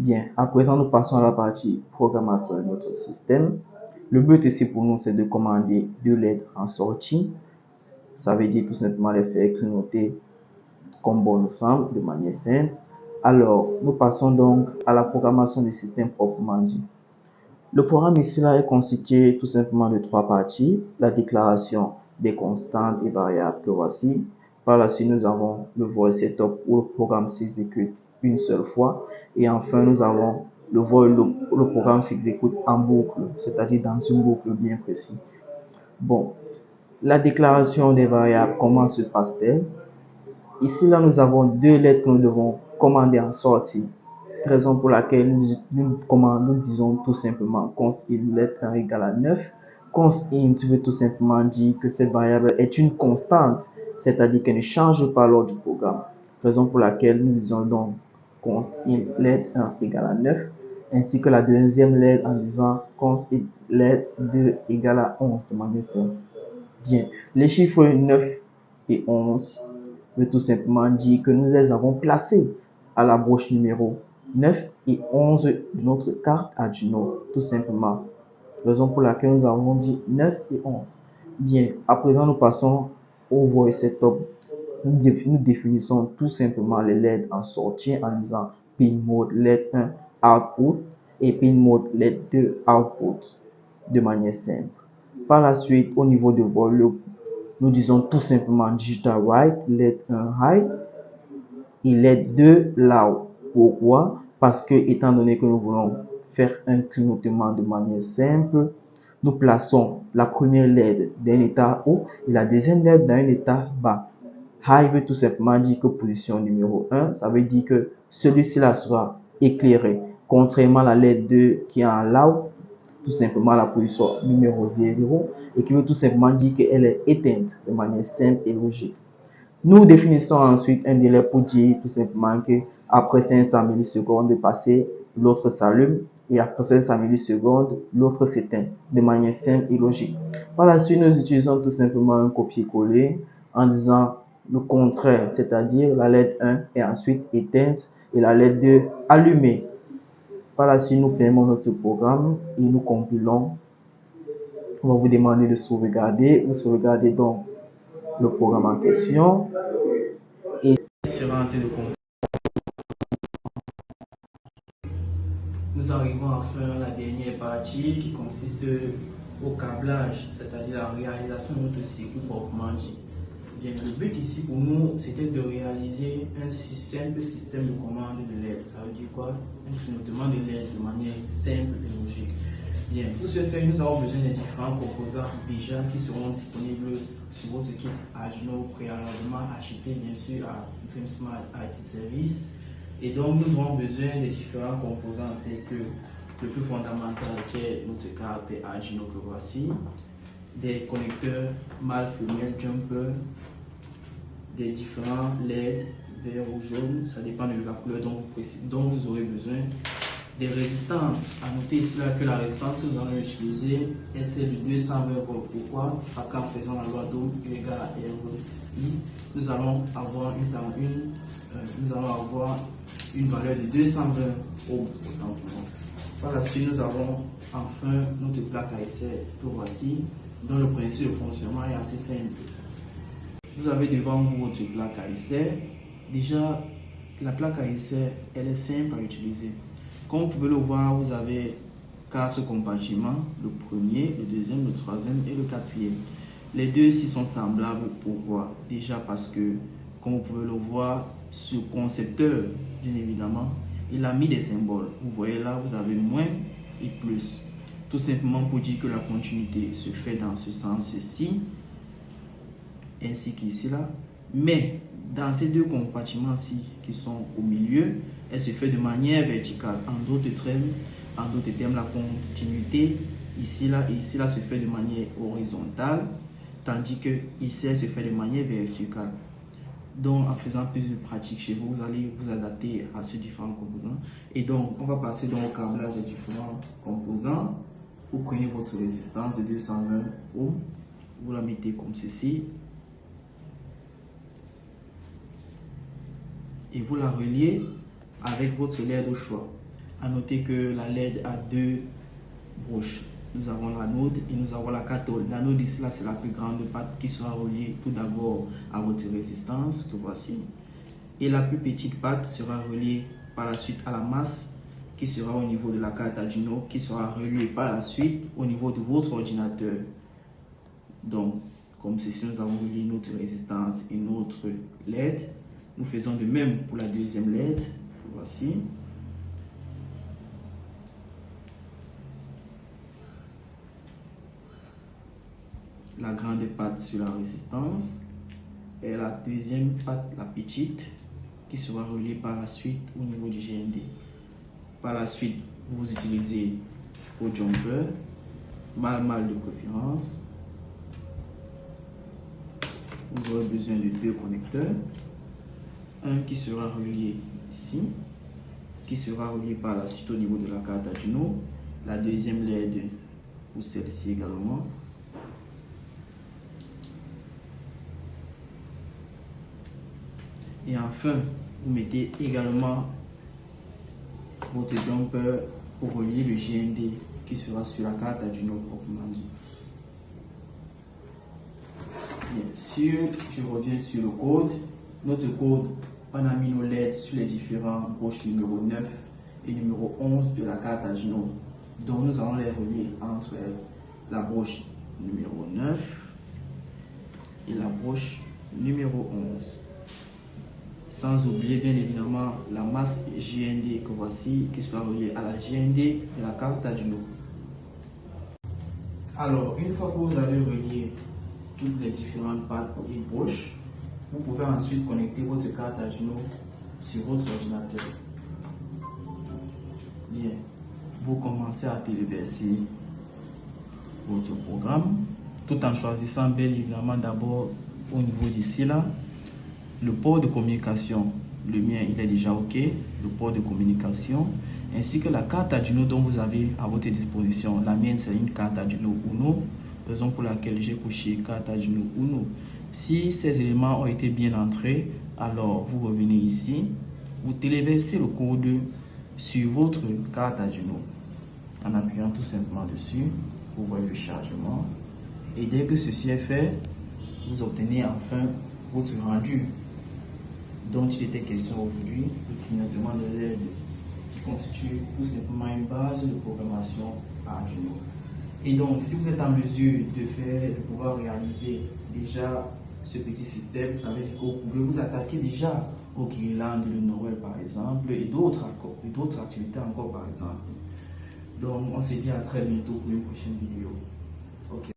Bien, à présent, nous passons à la partie programmation de notre système. Le but ici pour nous, c'est de commander deux LED en sortie. Ça veut dire tout simplement les faire clignoter comme bon nous semble, de manière simple. Alors, nous passons donc à la programmation du système proprement dit. Le programme ici là est constitué tout simplement de trois parties. La déclaration des constantes et variables que voici. Par la suite, nous avons le void setup où le programme s'exécute une seule fois. Et enfin, nous avons le void où le programme s'exécute en boucle, c'est-à-dire dans une boucle bien précise. Bon, la déclaration des variables, comment se passe-t-elle? Ici, là, nous avons deux lettres que nous devons commander en sortie. Raison pour laquelle nous disons tout simplement const in lettre 1 égale à 9. Const int veut tout simplement dire que cette variable est une constante, c'est-à-dire qu'elle ne change pas lors du programme. Raison pour laquelle nous disons donc const in lettre 1 égale à 9, ainsi que la deuxième lettre en disant const in lettre 2 égale à 11 de manière simple. Bien, les chiffres 9 et 11 veut tout simplement dire que nous les avons placés à la broche numéro 9 et 11 de notre carte Arduino, tout simplement. Raison pour laquelle nous avons dit 9 et 11. Bien, à présent, nous passons au void setup. Nous définissons tout simplement les LED en sortie en disant pin mode LED 1 output et pin mode LED 2 output de manière simple. Par la suite, au niveau de volume, nous disons tout simplement digital write, LED 1 high et LED 2 low. Pourquoi? Parce que, étant donné que nous voulons faire un clignotement de manière simple, nous plaçons la première LED d'un état haut et la deuxième LED dans un état bas. High veut tout simplement dire que position numéro 1, ça veut dire que celui-ci là sera éclairé. Contrairement à la LED 2 qui est en low, tout simplement la position numéro 0 et qui veut tout simplement dire qu'elle est éteinte de manière simple et logique. Nous définissons ensuite un délai pour dire tout simplement que après 500 millisecondes de passer, l'autre s'allume et après 500 millisecondes, l'autre s'éteint de manière simple et logique. Par la suite, nous utilisons tout simplement un copier-coller en disant le contraire, c'est-à-dire la LED 1 est ensuite éteinte et la LED 2 allumée. Par la suite, nous fermons notre programme et nous compilons. On va vous demander de sauvegarder. Vous sauvegardez donc le programme en question et sera en train de compter. Nous arrivons enfin à la dernière partie qui consiste au câblage, c'est-à-dire la réalisation de notre circuit proprement dit. Bien, le but ici pour nous, c'était de réaliser un simple système de commande de LED. Ça veut dire quoi? Un clignotement de LED de manière simple et logique. Bien, pour ce faire, nous avons besoin des différents composants déjà qui seront disponibles sur votre équipe Arduino préalablement acheté bien sûr à DreamSmart IT Service. Et donc, nous aurons besoin des différents composants tels que le plus fondamental qui est notre carte Arduino que voici, des connecteurs mâle-femelle jumper, des différents LED vert ou jaune, ça dépend de la couleur dont vous aurez besoin. Des résistances, à noter ici là que la résistance que nous allons utiliser est celle de 220 volts. Pourquoi? Parce qu'en faisant la loi d'Ohm U égale à RI, nous allons avoir une valeur de 220 ohms. Par la suite, nous avons enfin notre plaque à essai que voici, dont le principe de fonctionnement est assez simple. Vous avez devant vous votre plaque à essai. Déjà, la plaque à essai, elle est simple à utiliser. Comme vous pouvez le voir, vous avez 4 compartiments, le premier, le deuxième, le troisième et le quatrième. Les deux ici sont semblables. Pourquoi? Déjà parce que, comme vous pouvez le voir, ce concepteur, bien évidemment, il a mis des symboles. Vous voyez là, vous avez moins et plus. Tout simplement pour dire que la continuité se fait dans ce sens-ci, ainsi qu'ici là. Mais dans ces deux compartiments-ci qui sont au milieu, elle se fait de manière verticale. En d'autres termes, la continuité ici là et ici là se fait de manière horizontale, tandis que ici elle se fait de manière verticale. Donc en faisant plus de pratique chez vous, vous allez vous adapter à ces différents composants. Et donc on va passer donc au câblage des différents composants. Vous prenez votre résistance de 220 ohms, vous la mettez comme ceci. Et vous la reliez avec votre LED au choix. À noter que la LED a deux broches. Nous avons l'anode et nous avons la cathode. L'anode ici, là, c'est la plus grande patte qui sera reliée tout d'abord à votre résistance, que voici. Et la plus petite patte sera reliée par la suite à la masse qui sera au niveau de la carte Arduino, qui sera reliée par la suite au niveau de votre ordinateur. Donc, comme ceci, nous avons relié notre résistance et notre LED. Nous faisons de même pour la deuxième LED, que voici. La grande patte sur la résistance et la deuxième patte, la petite, qui sera reliée par la suite au niveau du GND. Par la suite, vous utilisez vos jumpers, mal de préférence. Vous aurez besoin de deux connecteurs. Un qui sera relié ici, qui sera relié par la suite au niveau de la carte Arduino. La deuxième LED pour celle-ci également. Et enfin, vous mettez également votre jumper pour relier le GND qui sera sur la carte Arduino proprement dit. Bien sûr, je reviens sur le code. Notre code, on a mis nos LED sur les différents broches numéro 9 et numéro 11 de la carte Arduino. Donc nous allons les relier entre la broche numéro 9 et la broche numéro 11. Sans oublier bien évidemment la masse GND que voici, qui sera reliée à la GND de la carte Arduino. Alors, une fois que vous avez relié toutes les différentes pattes et broches, vous pouvez ensuite connecter votre carte Arduino sur votre ordinateur. Bien, vous commencez à téléverser votre programme, tout en choisissant bien évidemment d'abord au niveau d'ici là, le port de communication. Le mien il est déjà OK, le port de communication, ainsi que la carte Arduino dont vous avez à votre disposition. La mienne c'est une carte Arduino Uno, raison pour laquelle j'ai couché carte Arduino Uno. Si ces éléments ont été bien entrés, alors vous revenez ici, vous téléversez le code sur votre carte Arduino en appuyant tout simplement dessus. Vous voyez le chargement et dès que ceci est fait, vous obtenez enfin votre rendu dont il était question aujourd'hui, le clignotement de LED qui constitue tout simplement une base de programmation Arduino. Et donc, si vous êtes en mesure de pouvoir réaliser déjà ce petit système, ça veut dire que vous pouvez vous attaquer déjà au guirlandes de Noël par exemple et d'autres activités encore par exemple. Donc, on se dit à très bientôt pour une prochaine vidéo. Ok.